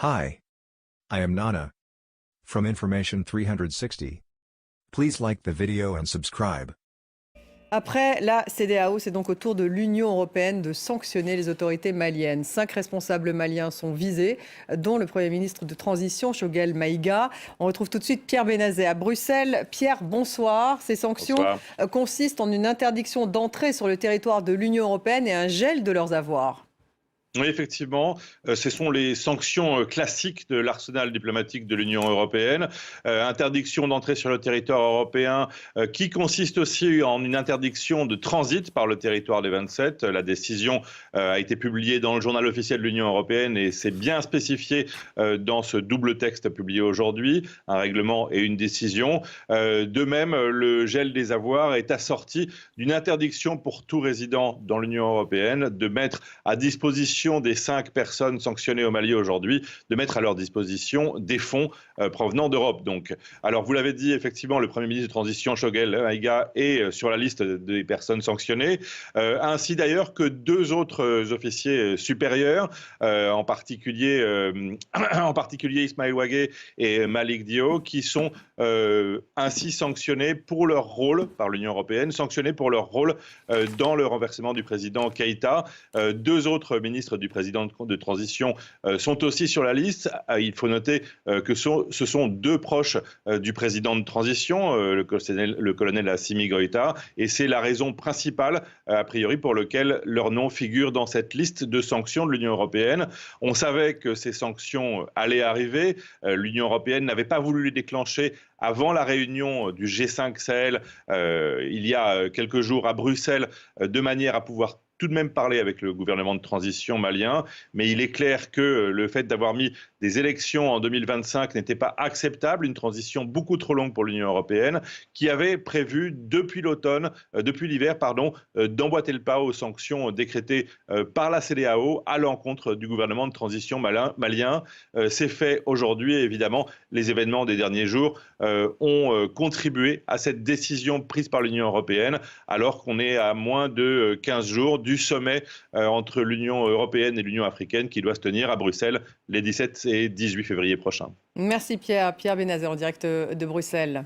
Hi. I am Nana. From Information 360. Please like the video and subscribe. Après la CEDEAO, c'est donc au tour de l'Union européenne de sanctionner les autorités maliennes. 5 responsables maliens sont visés, dont le Premier ministre de transition, Choguel Maïga. On retrouve tout de suite Pierre Benazet à Bruxelles. Pierre, bonsoir. Ces sanctions consistent en une interdiction d'entrée sur le territoire de l'Union européenne et un gel de leurs avoirs. Oui, effectivement, ce sont les sanctions classiques de l'arsenal diplomatique de l'Union européenne. Interdiction d'entrer sur le territoire européen qui consiste aussi en une interdiction de transit par le territoire des 27. La décision a été publiée dans le journal officiel de l'Union européenne et c'est bien spécifié dans ce double texte publié aujourd'hui, un règlement et une décision. De même, le gel des avoirs est assorti d'une interdiction pour tout résident dans l'Union européenne de mettre à disposition des 5 personnes sanctionnées au Mali aujourd'hui, de mettre à leur disposition des fonds provenant d'Europe. Donc, alors vous l'avez dit, effectivement, le Premier ministre de transition, Choguel Maïga, est sur la liste des personnes sanctionnées, ainsi d'ailleurs que 2 autres officiers supérieurs, en particulier Ismaël Ouagé et Malik Dio, qui sont ainsi sanctionnés pour leur rôle par l'Union européenne, sanctionnés pour leur rôle dans le renversement du président Keïta. 2 autres ministres du président de transition sont aussi sur la liste. Il faut noter que ce sont 2 proches du président de transition, le colonel Assimi Goïta, et c'est la raison principale, a priori, pour laquelle leur nom figure dans cette liste de sanctions de l'Union européenne. On savait que ces sanctions allaient arriver. L'Union européenne n'avait pas voulu les déclencher avant la réunion du G5 Sahel, il y a quelques jours à Bruxelles, de manière à pouvoir tout de même parler avec le gouvernement de transition malien, mais il est clair que le fait d'avoir mis des élections en 2025 n'était pas acceptable, une transition beaucoup trop longue pour l'Union européenne, qui avait prévu depuis l'hiver, d'emboîter le pas aux sanctions décrétées par la CEDEAO à l'encontre du gouvernement de transition malien. C'est fait aujourd'hui et évidemment, les événements des derniers jours ont contribué à cette décision prise par l'Union européenne, alors qu'on est à moins de 15 jours du sommet entre l'Union européenne et l'Union africaine qui doit se tenir à Bruxelles les 17 et 18 février prochains. Merci Pierre. Pierre Benazet en direct de Bruxelles.